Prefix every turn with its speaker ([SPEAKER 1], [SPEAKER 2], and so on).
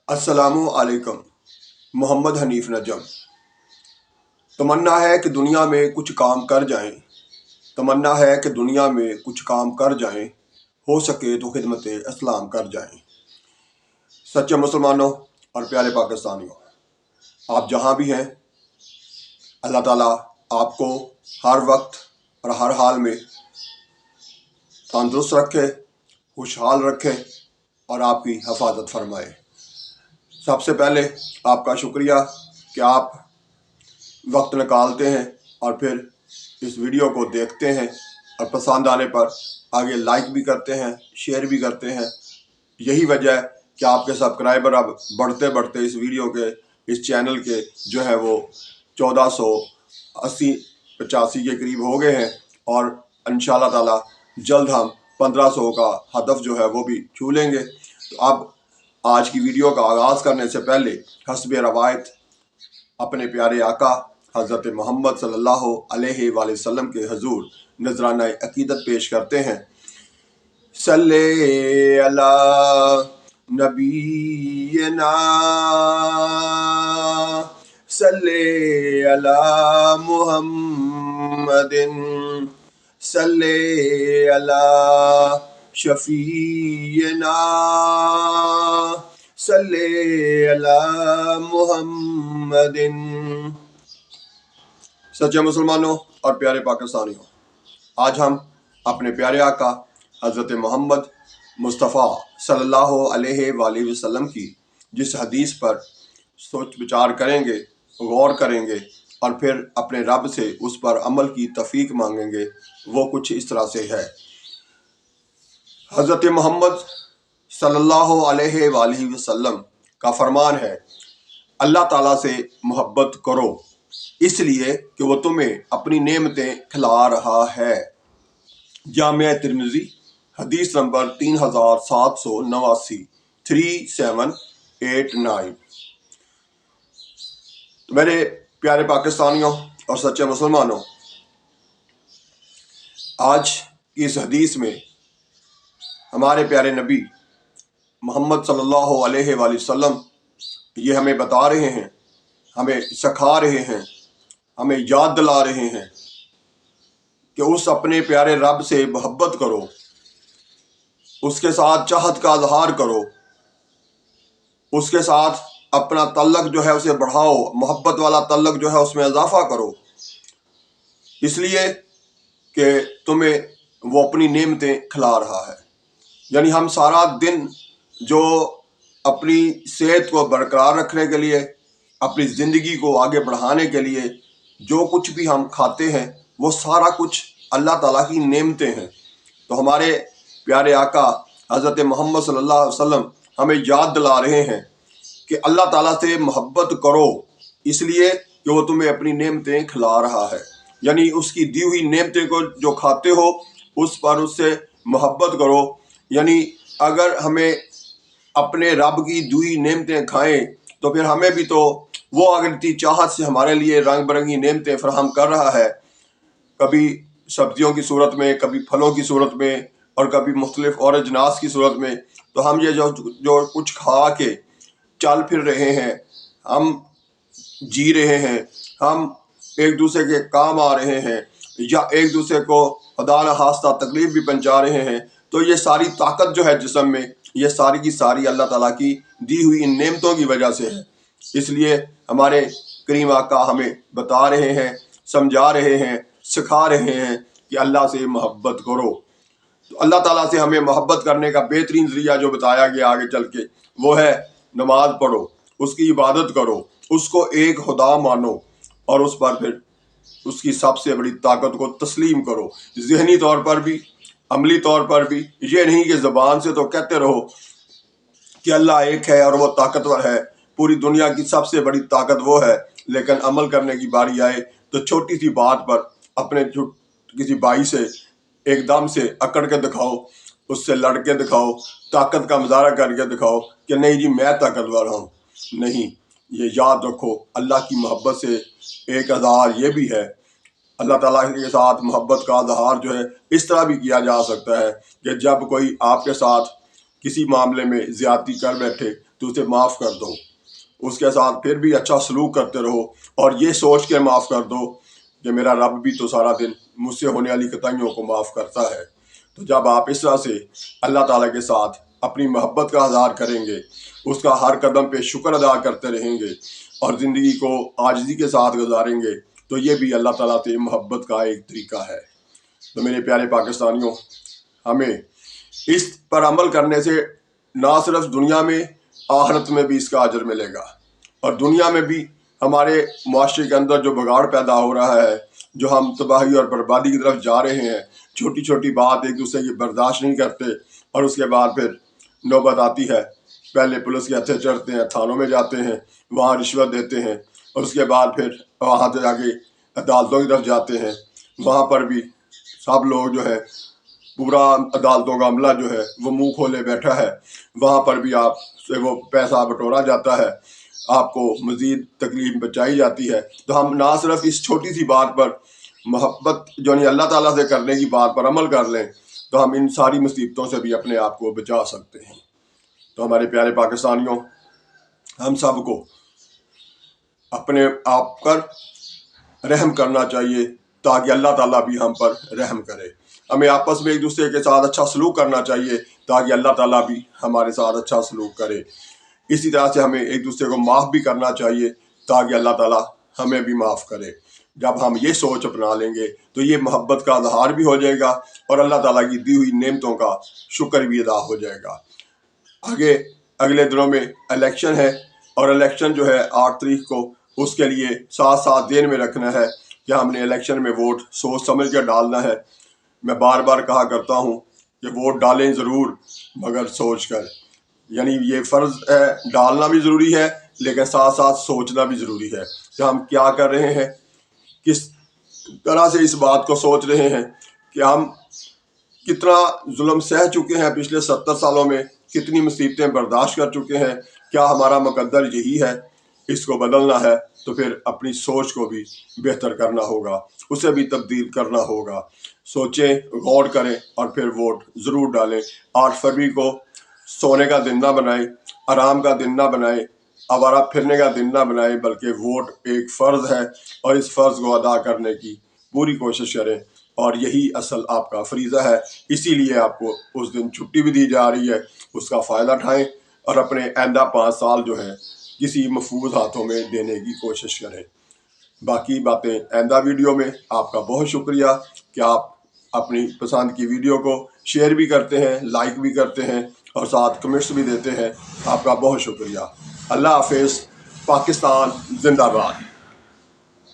[SPEAKER 1] السلام علیکم۔ محمد حنیف نجم۔ تمنا ہے کہ دنیا میں کچھ کام کر جائیں، تمنا ہے کہ دنیا میں کچھ کام کر جائیں، ہو سکے تو خدمت اسلام کر جائیں۔ سچے مسلمانوں اور پیارے پاکستانیوں، آپ جہاں بھی ہیں، اللہ تعالیٰ آپ کو ہر وقت اور ہر حال میں تندرست رکھے، خوشحال رکھے اور آپ کی حفاظت فرمائے۔ سب سے پہلے آپ کا شکریہ کہ آپ وقت نکالتے ہیں اور پھر اس ویڈیو کو دیکھتے ہیں اور پسند آنے پر آگے لائک بھی کرتے ہیں، شیئر بھی کرتے ہیں۔ یہی وجہ ہے کہ آپ کے سبسکرائبر اب بڑھتے بڑھتے اس ویڈیو کے، اس چینل کے جو ہے وہ 1480-85 کے قریب ہو گئے ہیں، اور انشاءاللہ تعالی جلد ہم 1500 کا ہدف جو ہے وہ بھی چھو لیں گے۔ تو اب آج کی ویڈیو کا آغاز کرنے سے پہلے حسب روایت اپنے پیارے آقا حضرت محمد صلی اللہ علیہ وآلہ وسلم کے حضور نذرانہ عقیدت پیش کرتے ہیں۔ صلی علی نبینا صلی علی محمد صلی علی شفیعنا صلی علی محمد۔ سچے مسلمانوں اور پیارے پاکستانیوں، آج ہم اپنے پیارے آقا حضرت محمد مصطفیٰ صلی اللہ علیہ وآلہ وسلم کی جس حدیث پر سوچ بچار کریں گے، غور کریں گے اور پھر اپنے رب سے اس پر عمل کی توفیق مانگیں گے، وہ کچھ اس طرح سے ہے۔ حضرت محمد صلی اللہ علیہ وآلہ وسلم کا فرمان ہے، اللہ تعالیٰ سے محبت کرو اس لیے کہ وہ تمہیں اپنی نعمتیں کھلا رہا ہے۔ جامع ترمذی حدیث نمبر 3789 3789۔ میرے پیارے پاکستانیوں اور سچے مسلمانوں، آج کی اس حدیث میں ہمارے پیارے نبی محمد صلی اللہ علیہ وآلہ وسلم یہ ہمیں بتا رہے ہیں، ہمیں سکھا رہے ہیں، ہمیں یاد دلا رہے ہیں کہ اس اپنے پیارے رب سے محبت کرو، اس کے ساتھ چاہت کا اظہار کرو، اس کے ساتھ اپنا تعلق جو ہے اسے بڑھاؤ، محبت والا تعلق جو ہے اس میں اضافہ کرو، اس لیے کہ تمہیں وہ اپنی نعمتیں کھلا رہا ہے۔ یعنی ہم سارا دن جو اپنی صحت کو برقرار رکھنے کے لیے، اپنی زندگی کو آگے بڑھانے کے لیے جو کچھ بھی ہم کھاتے ہیں وہ سارا کچھ اللہ تعالیٰ کی نعمتیں ہیں۔ تو ہمارے پیارے آقا حضرت محمد صلی اللہ علیہ وسلم ہمیں یاد دلا رہے ہیں کہ اللہ تعالیٰ سے محبت کرو اس لیے کہ وہ تمہیں اپنی نعمتیں کھلا رہا ہے۔ یعنی اس کی دی ہوئی نعمتیں کو جو کھاتے ہو اس پر اس سے محبت کرو۔ یعنی اگر ہمیں اپنے رب کی دی ہوئی نعمتیں کھائیں تو پھر ہمیں بھی تو وہ اگرتی چاہت سے ہمارے لیے رنگ برنگی نعمتیں فراہم کر رہا ہے، کبھی سبزیوں کی صورت میں، کبھی پھلوں کی صورت میں اور کبھی مختلف اور اجناس کی صورت میں۔ تو ہم یہ جو کچھ کھا کے چل پھر رہے ہیں، ہم جی رہے ہیں، ہم ایک دوسرے کے کام آ رہے ہیں یا ایک دوسرے کو خدا نخواستہ تکلیف بھی پہنچا رہے ہیں، تو یہ ساری طاقت جو ہے جسم میں، یہ ساری کی ساری اللہ تعالیٰ کی دی ہوئی ان نعمتوں کی وجہ سے ہے۔ اس لیے ہمارے کریم آقا ہمیں بتا رہے ہیں، سمجھا رہے ہیں، سکھا رہے ہیں کہ اللہ سے محبت کرو۔ تو اللہ تعالیٰ سے ہمیں محبت کرنے کا بہترین ذریعہ جو بتایا گیا آگے چل کے وہ ہے نماز پڑھو، اس کی عبادت کرو، اس کو ایک خدا مانو اور اس پر پھر اس کی سب سے بڑی طاقت کو تسلیم کرو، ذہنی طور پر بھی، عملی طور پر بھی۔ یہ نہیں کہ زبان سے تو کہتے رہو کہ اللہ ایک ہے اور وہ طاقتور ہے، پوری دنیا کی سب سے بڑی طاقت وہ ہے، لیکن عمل کرنے کی باری آئے تو چھوٹی سی بات پر اپنے کسی بھائی سے ایک دم سے اکڑ کے دکھاؤ، اس سے لڑ کے دکھاؤ، طاقت کا مظاہرہ کر کے دکھاؤ کہ نہیں جی میں طاقتور ہوں۔ نہیں، یہ یاد رکھو اللہ کی محبت سے ایک اظہار یہ بھی ہے، اللہ تعالیٰ کے ساتھ محبت کا اظہار جو ہے اس طرح بھی کیا جا سکتا ہے کہ جب کوئی آپ کے ساتھ کسی معاملے میں زیادتی کر بیٹھے تو اسے معاف کر دو، اس کے ساتھ پھر بھی اچھا سلوک کرتے رہو، اور یہ سوچ کے معاف کر دو کہ میرا رب بھی تو سارا دن مجھ سے ہونے والی کوتاہیوں کو معاف کرتا ہے۔ تو جب آپ اس طرح سے اللہ تعالیٰ کے ساتھ اپنی محبت کا اظہار کریں گے، اس کا ہر قدم پہ شکر ادا کرتے رہیں گے اور زندگی کو عاجزی کے ساتھ گزاریں گے، تو یہ بھی اللہ تعالیٰ سے محبت کا ایک طریقہ ہے۔ تو میرے پیارے پاکستانیوں، ہمیں اس پر عمل کرنے سے نہ صرف دنیا میں، آخرت میں بھی اس کا اجر ملے گا، اور دنیا میں بھی ہمارے معاشرے کے اندر جو بگاڑ پیدا ہو رہا ہے، جو ہم تباہی اور بربادی کی طرف جا رہے ہیں، چھوٹی چھوٹی بات ایک دوسرے کی برداشت نہیں کرتے، اور اس کے بعد پھر نوبت آتی ہے، پہلے پولیس کے ہتھے چڑھتے ہیں، تھانوں میں جاتے ہیں، وہاں رشوت دیتے ہیں، اور اس کے بعد پھر وہاں سے آگے عدالتوں کی طرف جاتے ہیں، وہاں پر بھی سب لوگ جو ہے پورا عدالتوں کا عملہ جو ہے وہ منہ کھولے بیٹھا ہے، وہاں پر بھی آپ سے وہ پیسہ بٹورا جاتا ہے، آپ کو مزید تکلیف بچائی جاتی ہے۔ تو ہم نہ صرف اس چھوٹی سی بات پر محبت جو نہیں اللہ تعالیٰ سے کرنے کی بات پر عمل کر لیں، تو ہم ان ساری مصیبتوں سے بھی اپنے آپ کو بچا سکتے ہیں۔ تو ہمارے پیارے پاکستانیوں، ہم سب کو اپنے آپ پر رحم کرنا چاہیے تاکہ اللہ تعالیٰ بھی ہم پر رحم کرے۔ ہمیں آپس میں ایک دوسرے کے ساتھ اچھا سلوک کرنا چاہیے تاکہ اللہ تعالیٰ بھی ہمارے ساتھ اچھا سلوک کرے۔ اسی طرح سے ہمیں ایک دوسرے کو معاف بھی کرنا چاہیے تاکہ اللہ تعالیٰ ہمیں بھی معاف کرے۔ جب ہم یہ سوچ اپنا لیں گے تو یہ محبت کا اظہار بھی ہو جائے گا، اور اللہ تعالیٰ کی دی ہوئی نعمتوں کا شکر بھی ادا ہو جائے گا۔ اگلے دنوں میں الیکشن ہے، اور الیکشن جو ہے 8 تاریخ کو، اس کے لیے ساتھ ذہن میں رکھنا ہے کہ ہم نے الیکشن میں ووٹ سوچ سمجھ کر ڈالنا ہے۔ میں بار بار کہا کرتا ہوں کہ ووٹ ڈالیں ضرور، مگر سوچ کر، یعنی یہ فرض ہے، ڈالنا بھی ضروری ہے لیکن ساتھ ساتھ سوچنا بھی ضروری ہے کہ ہم کیا کر رہے ہیں، کس طرح سے اس بات کو سوچ رہے ہیں کہ ہم کتنا ظلم سہ چکے ہیں پچھلے 70 سالوں میں، کتنی مصیبتیں برداشت کر چکے ہیں، کیا ہمارا مقدر یہی ہے؟ اس کو بدلنا ہے تو پھر اپنی سوچ کو بھی بہتر کرنا ہوگا، اسے بھی تبدیل کرنا ہوگا۔ سوچیں، غور کریں اور پھر ووٹ ضرور ڈالیں۔ 8 فروری کو سونے کا دن نہ بنائیں، آرام کا دن نہ بنائیں، آوارہ پھرنے کا دن نہ بنائیں، بلکہ ووٹ ایک فرض ہے، اور اس فرض کو ادا کرنے کی پوری کوشش کریں، اور یہی اصل آپ کا فریضہ ہے۔ اسی لیے آپ کو اس دن چھٹی بھی دی جا رہی ہے، اس کا فائدہ اٹھائیں اور اپنے آئندہ 5 سال جو ہے کسی محفوظ ہاتھوں میں دینے کی کوشش کریں۔ باقی باتیں آئندہ ویڈیو میں۔ آپ کا بہت شکریہ کہ آپ اپنی پسند کی ویڈیو کو شیئر بھی کرتے ہیں، لائک بھی کرتے ہیں، اور ساتھ کمنٹس بھی دیتے ہیں۔ آپ کا بہت شکریہ۔ اللہ حافظ۔ پاکستان زندہ باد۔